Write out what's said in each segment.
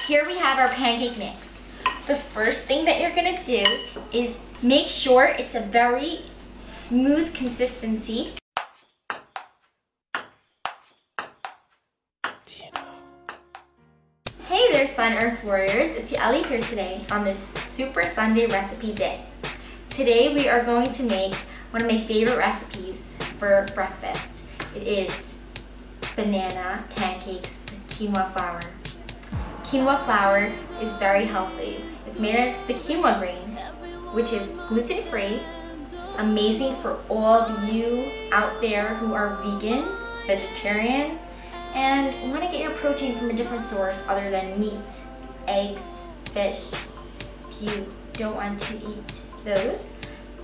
Here we have our pancake mix. The first thing that you're gonna do is make sure it's a very smooth consistency. Hey there, Sun Earth Warriors. It's Ellie here today on this Super Sunday recipe day. Today we are going to make one of my favorite recipes for breakfast. It is banana pancakes with quinoa flour. Quinoa flour is very healthy. It's made of the quinoa grain, which is gluten-free, amazing for all of you out there who are vegan, vegetarian, and want to get your protein from a different source other than meat, eggs, fish. If you don't want to eat those,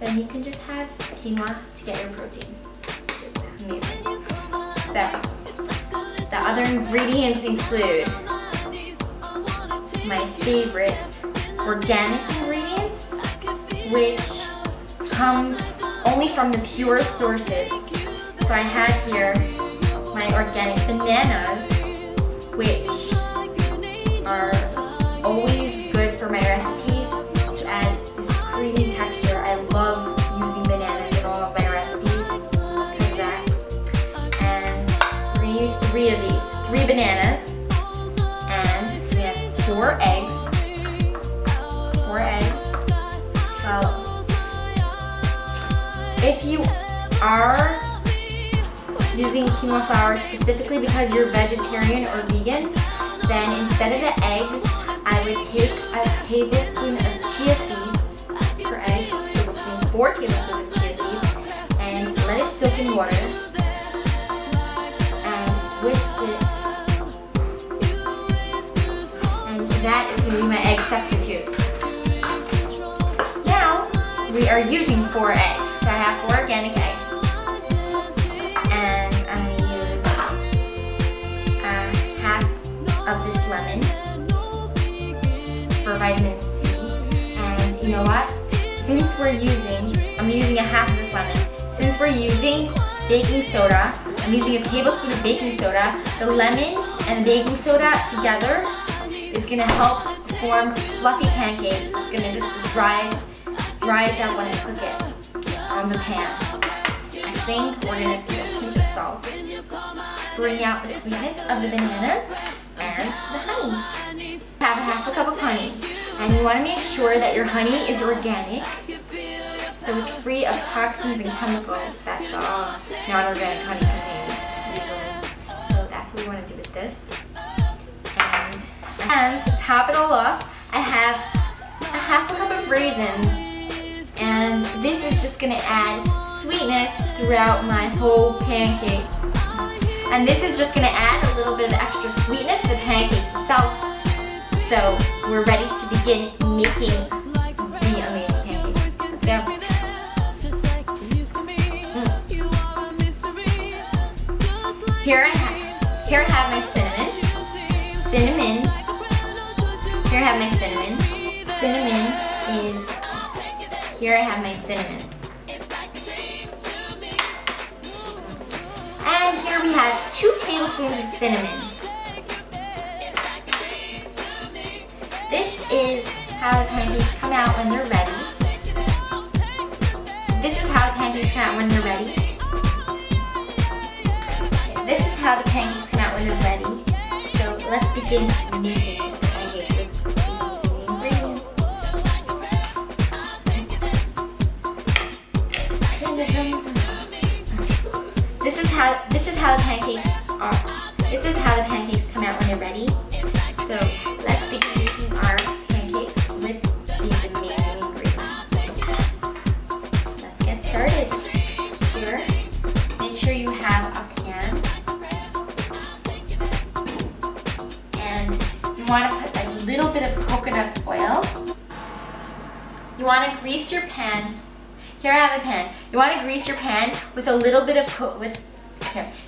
then you can just have quinoa to get your protein, which is amazing. So, the other ingredients include my favorite organic ingredients, which comes only from the purest sources. So I have here my organic bananas, which are always good for my recipes to add this creamy texture. I love using bananas in all of my recipes because of that. And we're going to use 3 of these. 3 bananas, and we have 4 eggs. 4 eggs. Well, if you are using quinoa flour specifically because you're vegetarian or vegan, then instead of the eggs, I would take a tablespoon of chia seeds per egg, so which means 4 tablespoons of chia seeds, and let it soak in water, and whisk it, and that is going to be my egg substitute. Now, we are using 4 eggs, so I have 4 organic eggs. Of this lemon for vitamin C, and you know what? Since we're I'm using a half of this lemon. Since we're using baking soda, I'm using a tablespoon of baking soda. The lemon and the baking soda together is gonna help form fluffy pancakes. It's gonna just rise up when I cook it on the pan. I think we're gonna put a pinch of salt, bring out the sweetness of the bananas and the honey. Have a half a cup of honey, and you want to make sure that your honey is organic, so it's free of toxins and chemicals that non-organic honey contains usually. So that's what we want to do with this. And to top it all off, I have a half a cup of raisins, and this is just going to add sweetness throughout my whole pancake. And this is just going to add a little bit of extra sweetness to the pancakes itself. So we're ready to begin making the amazing pancakes. Let's go. Here I have my cinnamon. Here I have my cinnamon. Here I have my cinnamon. And here we have 2 tablespoons of cinnamon. This is how the pancakes come out when they're ready. This is how the pancakes come out when they're ready. Okay, this is how the pancakes come out when they're ready. So let's begin making the pancakes with these ingredients. This is how the pancakes are. This is how the pancakes come out when they're ready. So let's begin making our pancakes with these amazing ingredients. Let's get started. Here, make sure you have a pan, and you want to put a little bit of coconut oil. You want to grease your pan. Here I have a pan. You want to grease your pan with a little bit of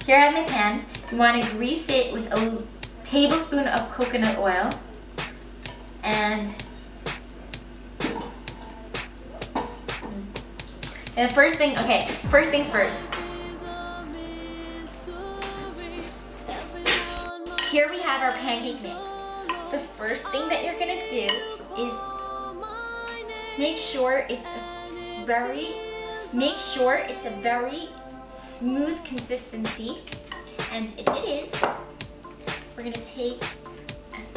Here I have my pan. You want to grease it with a tablespoon of coconut oil, and first things first. Here we have our pancake mix. the first thing that you're gonna do is make sure it's a very smooth consistency. And if it is, we're gonna take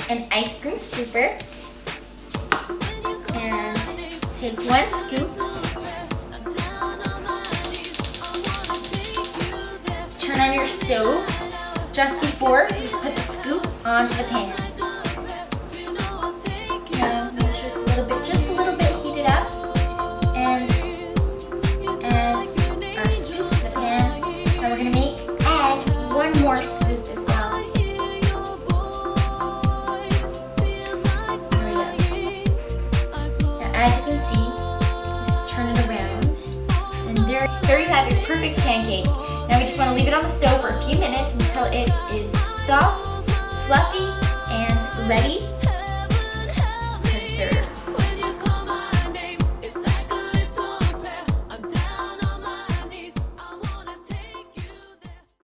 an ice cream scooper and take 1 scoop, turn on your stove just before you put the scoop onto the pan. Now make sure it's just a little bit heated up, and add our scoop to the pan. Now we're gonna add 1 more scoop as well. There we go. Now as you can see, just turn it around, and there you have your perfect pancake. Now we just want to leave it on the stove for a few minutes until it is soft, fluffy, and ready